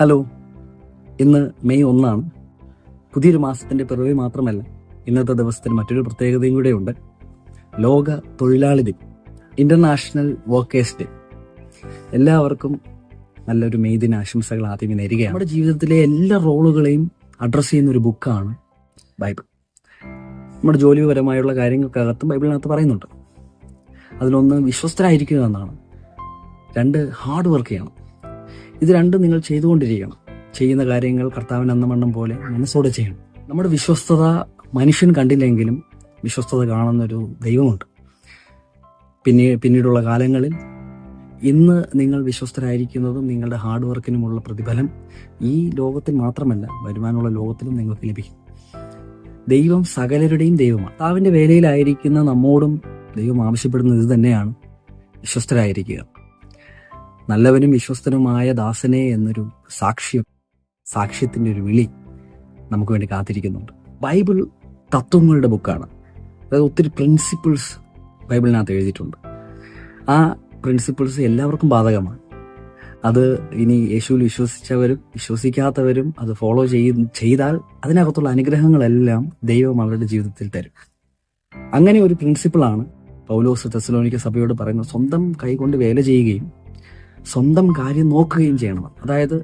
Hello, ഇന്ന് May 1 പുതിയൊരു മാസത്തിൻ്റെ പിറവി മാത്രമല്ല, ഇന്നത്തെ ദിവസത്തിന് മറ്റൊരു പ്രത്യേകതയും കൂടെയുണ്ട്. ലോക തൊഴിലാളി ദിനം, ഇൻ്റർനാഷണൽ വർക്കേഴ്സ് ഡേ. എല്ലാവർക്കും നല്ലൊരു മെയ് ദിന ആശംസകൾ ആദ്യമേ നേരുകയാണ്. നമ്മുടെ ജീവിതത്തിലെ എല്ലാ റോളുകളെയും അഡ്രസ്സ് ചെയ്യുന്ന ഒരു ബുക്കാണ് ബൈബിൾ. നമ്മുടെ ജോലിപരമായുള്ള കാര്യങ്ങൾക്കകത്തും ബൈബിളിനകത്ത് പറയുന്നുണ്ട്. അതിലൊന്ന് വിശ്വസ്തരായിരിക്കുക എന്നാണ്, 2 ഹാർഡ് വർക്ക് ചെയ്യണം. ഇത് രണ്ടും നിങ്ങൾ ചെയ്തുകൊണ്ടിരിക്കണം. ചെയ്യുന്ന കാര്യങ്ങൾ കർത്താവിന് അന്നമണ്ണം പോലെ മനസ്സോടെ ചെയ്യണം. നമ്മുടെ വിശ്വസ്തത മനുഷ്യൻ കണ്ടില്ലെങ്കിലും വിശ്വസ്തത കാണുന്നൊരു ദൈവമുണ്ട്. പിന്നീടുള്ള കാലങ്ങളിൽ ഇന്ന് നിങ്ങൾ വിശ്വസ്തരായിരിക്കുന്നതും നിങ്ങളുടെ ഹാർഡ് വർക്കിനുമുള്ള പ്രതിഫലം ഈ ലോകത്തിൽ മാത്രമല്ല, വരുവാനുള്ള ലോകത്തിലും നിങ്ങൾക്ക് ലഭിക്കും. ദൈവം സകലരുടെയും ദൈവമാണ്. കർത്താവിൻ്റെ വേലയിലായിരിക്കുന്ന നമ്മോടും ദൈവം ആവശ്യപ്പെടുന്നത് ഇത് തന്നെയാണ്: വിശ്വസ്തരായിരിക്കുക. നല്ലവനും വിശ്വസ്തനുമായ ദാസനെ എന്നൊരു സാക്ഷ്യത്തിൻ്റെ ഒരു വിളി നമുക്ക് വേണ്ടി കാത്തിരിക്കുന്നുണ്ട്. ബൈബിൾ തത്വങ്ങളുടെ ബുക്കാണ്. അതായത് ഒത്തിരി പ്രിൻസിപ്പിൾസ് ബൈബിളിനകത്ത് എഴുതിയിട്ടുണ്ട്. ആ പ്രിൻസിപ്പിൾസ് എല്ലാവർക്കും ബാധകമാണ്. അത് ഇനി യേശുവിൽ വിശ്വസിച്ചവരും വിശ്വസിക്കാത്തവരും അത് ഫോളോ ചെയ്താൽ അതിനകത്തുള്ള അനുഗ്രഹങ്ങളെല്ലാം ദൈവം അവരുടെ ജീവിതത്തിൽ തരും. അങ്ങനെ ഒരു പ്രിൻസിപ്പിളാണ് പൗലോസ് തെസ്സലോനിക്ക സഭയോട് പറയുന്നത്: സ്വന്തം കൈകൊണ്ട് വേല ചെയ്യുകയും സ്വന്തം കാര്യം നോക്കുകയും ചെയ്യണം. അതായത്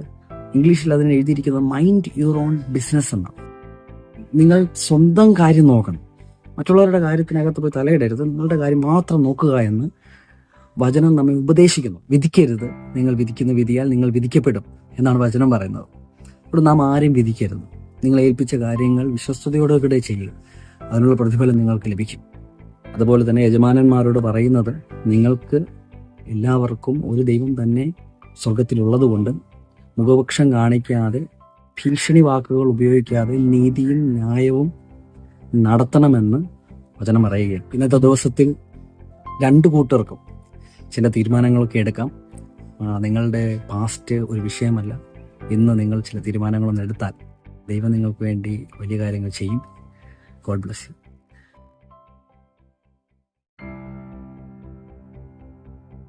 ഇംഗ്ലീഷിൽ അതിന് എഴുതിയിരിക്കുന്നത് മൈൻഡ് യുവർ ഓൺ ബിസിനസ് എന്നാണ്. നിങ്ങൾ സ്വന്തം കാര്യം നോക്കണം, മറ്റുള്ളവരുടെ കാര്യത്തിനകത്ത് പോയി തലയിടരുത്, നിങ്ങളുടെ കാര്യം മാത്രം നോക്കുക എന്ന് വചനം നമ്മെ ഉപദേശിക്കുന്നു. വിധിക്കരുത്, നിങ്ങൾ വിധിക്കുന്ന വിധിയാൽ നിങ്ങൾ വിധിക്കപ്പെടും എന്നാണ് വചനം പറയുന്നത്. ഇവിടെ നാം ആരെയും വിധിക്കരുത്. നിങ്ങൾ ഏൽപ്പിച്ച കാര്യങ്ങൾ വിശ്വസ്തയോടുകൂടെ ചെയ്യുക, അതിനുള്ള പ്രതിഫലം നിങ്ങൾക്ക് ലഭിക്കും. അതുപോലെ തന്നെ യജമാനന്മാരോട് പറയുന്നത്: നിങ്ങൾക്ക് എല്ലാവർക്കും ഒരു ദൈവം തന്നെ സ്വർഗത്തിലുള്ളത് കൊണ്ട് മുഖപക്ഷം കാണിക്കാതെ, ഭീഷണി വാക്കുകൾ ഉപയോഗിക്കാതെ നീതിയും ന്യായവും നടത്തണമെന്ന് വചനം പറയുകയാണ്. ഇന്നത്തെ ദിവസത്തിൽ 2 കൂട്ടർക്കും ചില തീരുമാനങ്ങളൊക്കെ എടുക്കാം. നിങ്ങളുടെ പാസ്റ്റ് ഒരു വിഷയമല്ല. ഇന്ന് നിങ്ങൾ ചില തീരുമാനങ്ങളൊന്നും എടുത്താൽ ദൈവം നിങ്ങൾക്ക് വേണ്ടി വലിയ കാര്യങ്ങൾ ചെയ്യും. God bless you.